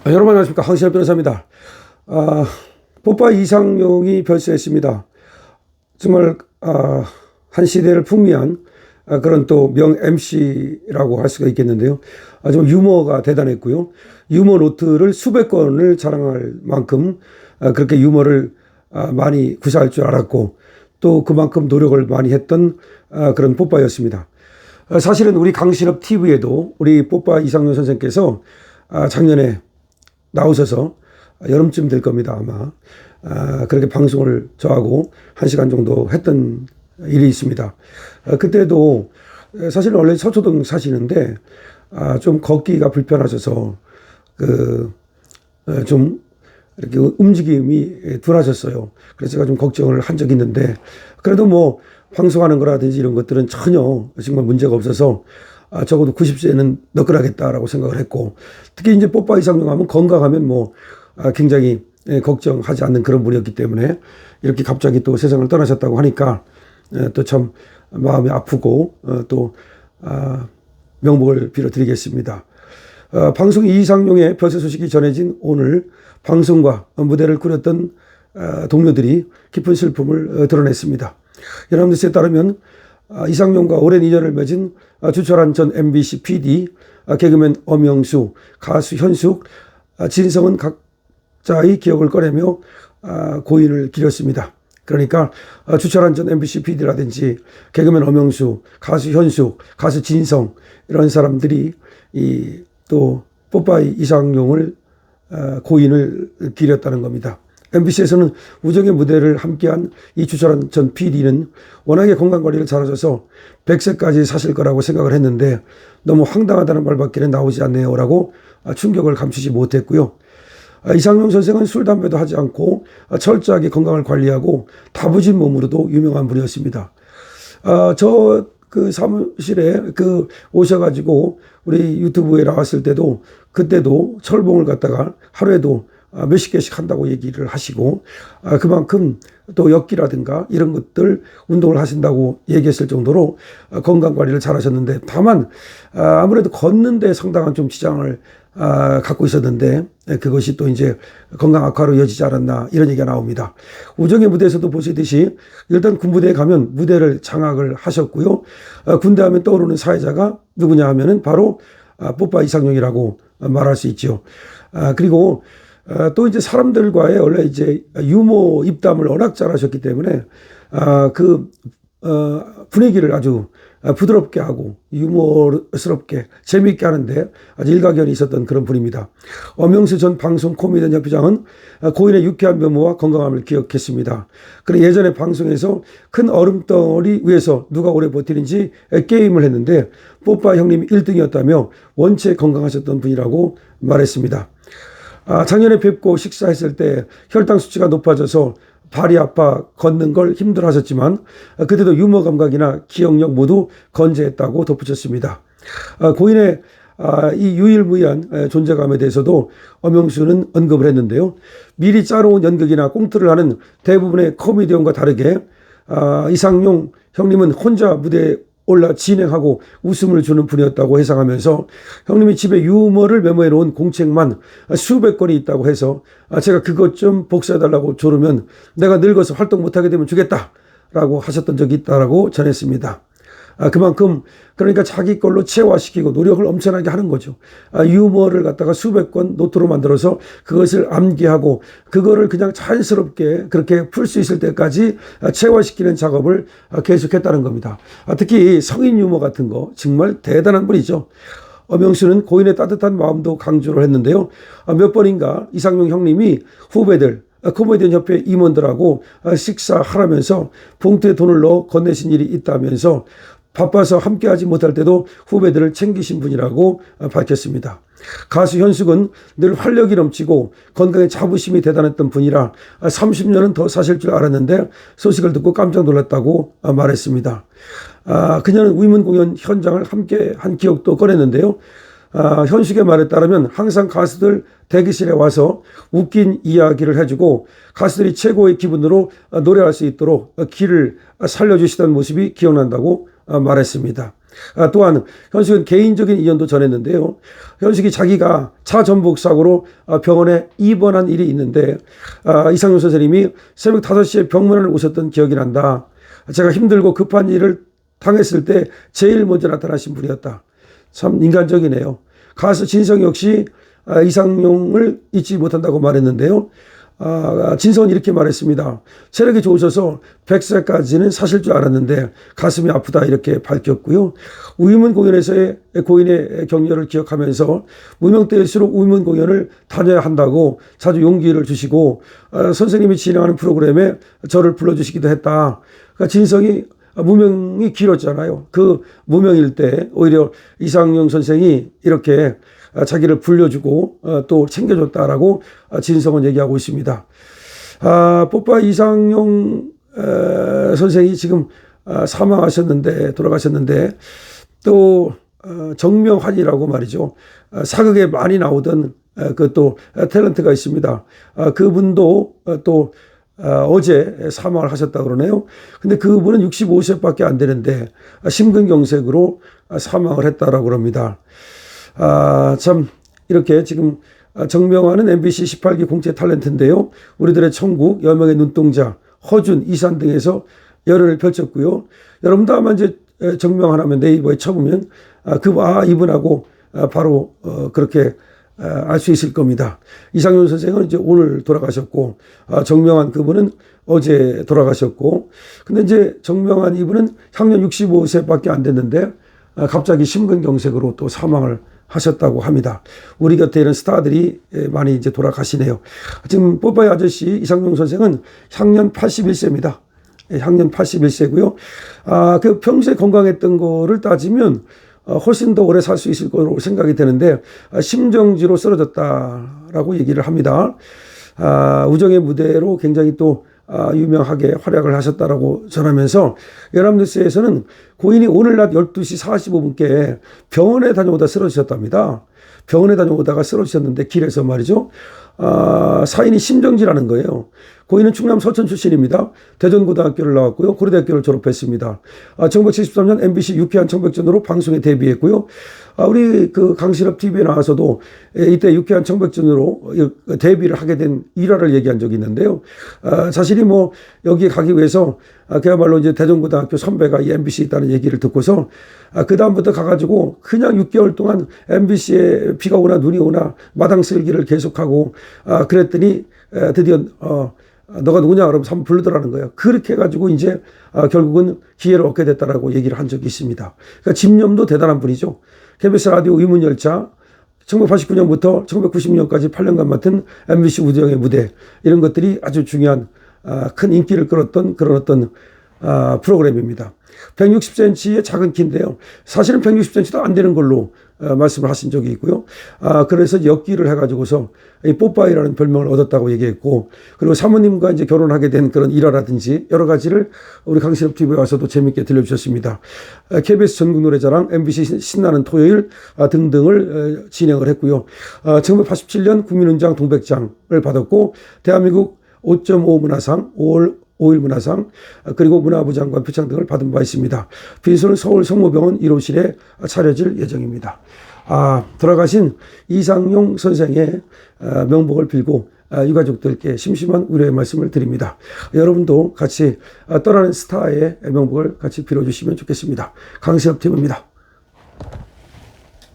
여러분 안녕하십니까. 황신엽 변호사입니다. 아, 뽀빠이 이상용이 별세했습니다. 정말 한 시대를 풍미한 그런 또 명 MC라고 할 수가 있겠는데요. 정말 유머가 대단했고요. 유머 노트를 수백 건을 자랑할 만큼 그렇게 유머를 많이 구사할 줄 알았고 또 그만큼 노력을 많이 했던 그런 뽀빠이였습니다. 사실은 우리 강신업 TV에도 우리 뽀빠이 이상용 선생께서 작년에 나오셔서 여름쯤 될 겁니다, 아마. 그렇게 방송을 저하고 1시간 정도 했던 일이 있습니다. 그때도 사실은 원래 서초동 사시는데 좀 걷기가 불편하셔서 좀 이렇게 움직임이 덜하셨어요. 그래서 제가 좀 걱정을 한 적이 있는데 그래도 뭐 방송하는 거라든지 이런 것들은 전혀 정말 문제가 없어서 적어도 90세는 너끈하겠다라고 생각을 했고, 특히 이제 뽀빠이 이상용 하면 건강하면 뭐 굉장히 걱정하지 않는 그런 분이었기 때문에 이렇게 갑자기 또 세상을 떠나셨다고 하니까 또 참 마음이 아프고 또 명복을 빌어드리겠습니다. 방송 이상용의 별세 소식이 전해진 오늘 방송과 무대를 꾸렸던 동료들이 깊은 슬픔을 드러냈습니다. 연합뉴스에 따르면 이상용과 오랜 인연을 맺은 주철한 전 MBC PD, 개그맨 엄영수, 가수 현숙, 진성은 각자의 기억을 꺼내며 고인을 기렸습니다. 그러니까 주철한 전 MBC PD라든지 개그맨 엄영수, 가수 현숙, 가수 진성 이런 사람들이 또 뽀빠이 이상용을 고인을 기렸다는 겁니다. MBC에서는 우정의 무대를 함께한 이 주철한 전 PD는 워낙에 건강관리를 잘하셔서 100세까지 사실 거라고 생각을 했는데 너무 황당하다는 말밖에는 나오지 않네요 라고 충격을 감추지 못했고요. 이상용 선생은 술, 담배도 하지 않고 철저하게 건강을 관리하고 다부진 몸으로도 유명한 분이었습니다. 저 사무실에 오셔가지고 우리 유튜브에 나왔을 때도 그때도 철봉을 갖다가 하루에도 몇십 개씩 한다고 얘기를 하시고 그만큼 또 역기라든가 이런 것들 운동을 하신다고 얘기했을 정도로 건강관리를 잘 하셨는데 다만 아무래도 걷는데 상당한 좀 지장을 갖고 있었는데 그것이 또 이제 건강 악화로 이어지지 않았나 이런 얘기가 나옵니다. 우정의 무대에서도 보시듯이 일단 군부대에 가면 무대를 장악을 하셨고요. 군대 하면 떠오르는 사회자가 누구냐 하면은 바로 뽀빠이 이상용이라고 말할 수 있죠. 그리고 또 이제 사람들과의 원래 이제 유머 입담을 워낙 잘하셨기 때문에 분위기를 아주 부드럽게 하고 유머스럽게 재미있게 하는데 아주 일가견이 있었던 그런 분입니다. 엄영수 전 방송 코미디언 협회장은 고인의 유쾌한 면모와 건강함을 기억했습니다. 그리고 예전에 방송에서 큰 얼음덩어리 위에서 누가 오래 버티는지 게임을 했는데 뽀빠이 형님이 1등이었다며 원체 건강하셨던 분이라고 말했습니다. 작년에 뵙고 식사했을 때 혈당 수치가 높아져서 발이 아파 걷는 걸 힘들어 하셨지만 그때도 유머 감각이나 기억력 모두 건재했다고 덧붙였습니다. 고인의 이 유일무이한 존재감에 대해서도 엄영수는 언급을 했는데요. 미리 짜놓은 연극이나 꽁트를 하는 대부분의 코미디언과 다르게 이상용 형님은 혼자 무대에 올라 진행하고 웃음을 주는 분이었다고 해석하면서 형님이 집에 유머를 메모해 놓은 공책만 수백 건이 있다고 해서 제가 그것 좀 복사해달라고 조르면 내가 늙어서 활동 못하게 되면 주겠다라고 하셨던 적이 있다라고 전했습니다. 그만큼 그러니까 자기 걸로 체화시키고 노력을 엄청나게 하는 거죠. 유머를 갖다가 수백 건 노트로 만들어서 그것을 암기하고 그거를 그냥 자연스럽게 그렇게 풀 수 있을 때까지 체화시키는 작업을 계속했다는 겁니다. 특히 성인 유머 같은 거 정말 대단한 분이죠. 엄영수는 고인의 따뜻한 마음도 강조를 했는데요. 몇 번인가 이상용 형님이 후배들 코미디언 협회 임원들하고 식사하라면서 봉투에 돈을 넣어 건네신 일이 있다면서 바빠서 함께하지 못할 때도 후배들을 챙기신 분이라고 밝혔습니다. 가수 현숙은 늘 활력이 넘치고 건강에 자부심이 대단했던 분이라 30년은 더 사실 줄 알았는데 소식을 듣고 깜짝 놀랐다고 말했습니다. 그녀는 위문 공연 현장을 함께 한 기억도 꺼냈는데요. 현숙의 말에 따르면 항상 가수들 대기실에 와서 웃긴 이야기를 해주고 가수들이 최고의 기분으로 노래할 수 있도록 길을 살려주시던 모습이 기억난다고 말했습니다. 또한 현식은 개인적인 인연도 전했는데요. 현식이 자기가 차 전복 사고로 병원에 입원한 일이 있는데 이상용 선생님이 새벽 5시에 병문안을 오셨던 기억이 난다. 제가 힘들고 급한 일을 당했을 때 제일 먼저 나타나신 분이었다. 참 인간적이네요. 가수 진성 역시 이상용을 잊지 못한다고 말했는데요. 진성은 이렇게 말했습니다. 체력이 좋으셔서 100세까지는 사실 줄 알았는데 가슴이 아프다 이렇게 밝혔고요. 우이문 공연에서의 고인의 격려를 기억하면서 무명 때일수록 우이문 공연을 다녀야 한다고 자주 용기를 주시고 선생님이 진행하는 프로그램에 저를 불러주시기도 했다. 그러니까 진성이 무명이 길었잖아요. 그 무명일 때 오히려 이상용 선생이 이렇게 자기를 불려주고 또 챙겨줬다라고 진성은 얘기하고 있습니다. 뽀빠 이상용 선생이 지금 돌아가셨는데 또 정명환이라고 말이죠. 사극에 많이 나오던 그 또 탤런트가 있습니다. 그분도 또 어제 사망을 하셨다고 그러네요. 근데 그분은 65세밖에 안 되는데 심근경색으로 사망을 했다라고 그럽니다. 참 이렇게 지금 정명환은 MBC 18기 공채 탤런트인데요. 우리들의 천국, 여명의 눈동자, 허준, 이산 등에서 열연을 펼쳤고요. 여러분도 아마 이제 정명환 하면 네이버에 쳐보면 이분하고 바로 그렇게 알 수 있을 겁니다. 이상용 선생은 이제 오늘 돌아가셨고, 정명환 그분은 어제 돌아가셨고, 근데 이제 정명환 이분은 향년 65세밖에 안 됐는데, 갑자기 심근경색으로 또 사망을 하셨다고 합니다. 우리 곁에 이런 스타들이 많이 이제 돌아가시네요. 지금 뽀빠이 아저씨 이상용 선생은 향년 81세입니다. 향년 81세고요. 그 평소에 건강했던 거를 따지면 훨씬 더 오래 살 수 있을 거로 생각이 되는데 심정지로 쓰러졌다라고 얘기를 합니다. 우정의 무대로 굉장히 또 유명하게 활약을 하셨다라고 전하면서 연합뉴스에서는 고인이 오늘 낮 12시 45분께 병원에 다녀오다 쓰러지셨답니다. 병원에 다녀오다가 쓰러지셨는데 길에서 말이죠. 사인이 심정지라는 거예요. 고인은 충남 서천 출신입니다. 대전고등학교를 나왔고요. 고려대학교를 졸업했습니다. 1973년 MBC 유쾌한 청백전으로 방송에 데뷔했고요. 우리 그 강신업 TV에 나와서도 이때 유쾌한 청백전으로 데뷔를 하게 된 일화를 얘기한 적이 있는데요. 자신이 뭐 여기에 가기 위해서 그야말로 이제 대전고등학교 선배가 이 MBC에 있다는 얘기를 듣고서 그다음부터 가가지고 그냥 6개월 동안 MBC에 비가 오나 눈이 오나 마당 쓸기를 계속하고 그랬더니 드디어 너가 누구냐 그러면서 한번 부르더라는 거예요. 그렇게 해가지고 이제 결국은 기회를 얻게 됐다라고 얘기를 한 적이 있습니다. 그러니까 집념도 대단한 분이죠. KBS 라디오 의문열차 1989년부터 1990년까지 8년간 맡은 MBC 우정의 무대 이런 것들이 아주 중요한 큰 인기를 끌었던 그런 어떤 프로그램입니다. 160cm의 작은 키인데요. 사실은 160cm도 안 되는 걸로 말씀을 하신 적이 있고요. 그래서 엮기를 해가지고서 이 뽀빠이라는 별명을 얻었다고 얘기했고, 그리고 사모님과 이제 결혼하게 된 그런 일화라든지 여러 가지를 우리 강신업 TV에 와서도 재밌게 들려주셨습니다. KBS 전국 노래자랑, MBC 신나는 토요일 등등을 진행을 했고요. 1987년 국민훈장 동백장을 받았고, 대한민국 5.5 문화상, 5일 문화상, 그리고 문화부 장관 표창 등을 받은 바 있습니다. 비수는 서울 성모병원 1호실에 차려질 예정입니다. 돌아가신 이상용 선생의 명복을 빌고 유가족들께 심심한 우려의 말씀을 드립니다. 여러분도 같이 떠나는 스타의 명복을 같이 빌어주시면 좋겠습니다. 강신업 TV입니다.